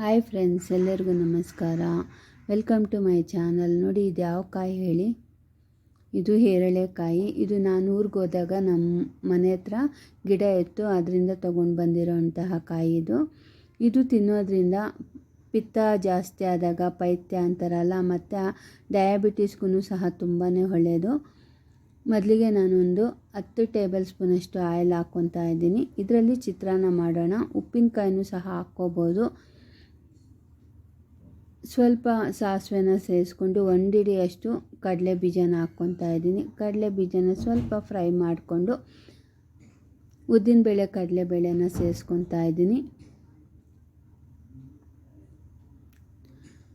Hi friends, ಎಲ್ಲರಿಗೂ ನಮಸ್ಕಾರ. Welcome to my channel. ನೋಡಿ, ಇದು ಯಾವ ಕಾಯಿ ಹೇಳಿ? ಇದು ಹೇರಳೆಕಾಯಿ. ಇದು ನಾನು ಊರಿಗೆ ಹೋದಾಗ ನಮ್ಮ ಮನೆ ಹತ್ರ ಗಿಡ ಇತ್ತು, ಅದರಿಂದ ತೊಗೊಂಡು ಬಂದಿರೋಂತಹ ಕಾಯಿ ಇದು ತಿನ್ನೋದ್ರಿಂದ ಪಿತ್ತ ಜಾಸ್ತಿ ಆದಾಗ ಪೈತ್ಯ ಅಂತಾರಲ್ಲ, ಮತ್ತು ಡಯಾಬಿಟೀಸ್ಗೂ ಸಹ ತುಂಬಾ ಒಳ್ಳೆಯದು. ಮೊದಲಿಗೆ ನಾನೊಂದು 10 ಟೇಬಲ್ ಸ್ಪೂನಷ್ಟು ಆಯಿಲ್ ಹಾಕ್ಕೊತಾ ಇದ್ದೀನಿ. ಇದರಲ್ಲಿ ಚಿತ್ರಾನ್ನ ಮಾಡೋಣ. ಉಪ್ಪಿನಕಾಯಿನೂ ಸಹ ಹಾಕ್ಕೋಬೋದು. ಸ್ವಲ್ಪ ಸಾಸಿವೆನ ಸೇರಿಸ್ಕೊಂಡು 1 ಹಿಡಿಯಷ್ಟು ಕಡಲೆ ಬೀಜನ ಹಾಕ್ಕೊತಾ ಇದ್ದೀನಿ. ಕಡಲೆ ಬೀಜನ ಸ್ವಲ್ಪ ಫ್ರೈ ಮಾಡಿಕೊಂಡು ಉದ್ದಿನಬೇಳೆ ಕಡಲೆಬೇಳೆನ ಸೇರಿಸ್ಕೊತಾ ಇದ್ದೀನಿ.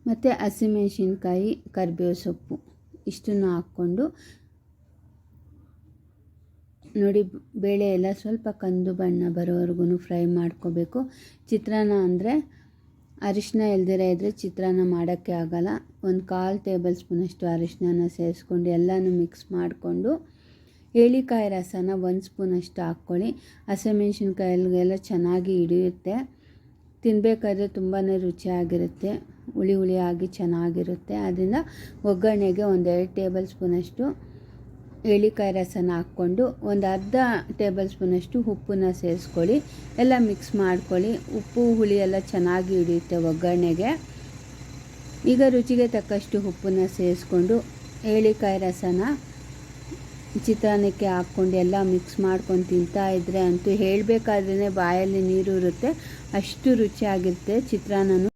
ಮತ್ತು ಹಸಿಮೆಣಸಿನ್ಕಾಯಿ, ಕರಿಬೇವು ಸೊಪ್ಪು ಇಷ್ಟನ್ನು ಹಾಕ್ಕೊಂಡು ನೋಡಿ, ಬೇಳೆ ಎಲ್ಲ ಸ್ವಲ್ಪ ಕಂದು ಬಣ್ಣ ಬರೋವರೆಗೂ ಫ್ರೈ ಮಾಡ್ಕೋಬೇಕು. ಚಿತ್ರಾನ್ನ ಅಂದರೆ ಅರಿಶಿನ ಇಲ್ದಿರ ಇದ್ದರೆ ಚಿತ್ರಾನ್ನ ಮಾಡೋಕ್ಕೆ ಆಗೋಲ್ಲ. 1/4 ಟೇಬಲ್ ಸ್ಪೂನಷ್ಟು ಅರಿಶಿನ ಸೇರಿಸ್ಕೊಂಡು ಎಲ್ಲನೂ ಮಿಕ್ಸ್ ಮಾಡಿಕೊಂಡು ಏಳಿಕಾಯಿ ರಸನ 1 ಸ್ಪೂನಷ್ಟು ಹಾಕ್ಕೊಳ್ಳಿ. ಹಸಿಮೆಣಸಿನ್ಕಾಯಿಗೆಲ್ಲ ಚೆನ್ನಾಗಿ ಹಿಡಿಯುತ್ತೆ. ತಿನ್ನಬೇಕಾದ್ರೆ ತುಂಬಾ ರುಚಿಯಾಗಿರುತ್ತೆ, ಹುಳಿ ಹುಳಿಯಾಗಿ ಚೆನ್ನಾಗಿರುತ್ತೆ. ಅದರಿಂದ ಒಗ್ಗರಣೆಗೆ 2 ಟೇಬಲ್ ಸ್ಪೂನಷ್ಟು ಏಳಿಕಾಯಿ ರಸನ ಹಾಕ್ಕೊಂಡು ಅರ್ಧ ಟೇಬಲ್ ಸ್ಪೂನಷ್ಟು ಉಪ್ಪನ್ನ ಸೇರಿಸ್ಕೊಳ್ಳಿ. ಎಲ್ಲ ಮಿಕ್ಸ್ ಮಾಡ್ಕೊಳ್ಳಿ. ಉಪ್ಪು ಹುಳಿ ಎಲ್ಲ ಚೆನ್ನಾಗಿ ಹಿಡಿಯುತ್ತೆ ಒಗ್ಗರಣೆಗೆ. ಈಗ ರುಚಿಗೆ ತಕ್ಕಷ್ಟು ಉಪ್ಪನ್ನ ಸೇರಿಸ್ಕೊಂಡು ಏಳಿಕಾಯಿ ರಸನ ಚಿತ್ರಾನ್ನಕ್ಕೆ ಹಾಕ್ಕೊಂಡು ಎಲ್ಲ ಮಿಕ್ಸ್ ಮಾಡ್ಕೊಂಡು ತಿಂತಾ ಇದ್ದರೆ ಅಂತೂ ಹೇಳಬೇಕಾದ್ರೇ ಬಾಯಲ್ಲಿ ನೀರು ಇರುತ್ತೆ, ಅಷ್ಟು ರುಚಿಯಾಗಿರುತ್ತೆ ಚಿತ್ರಾನ್ನನೂ.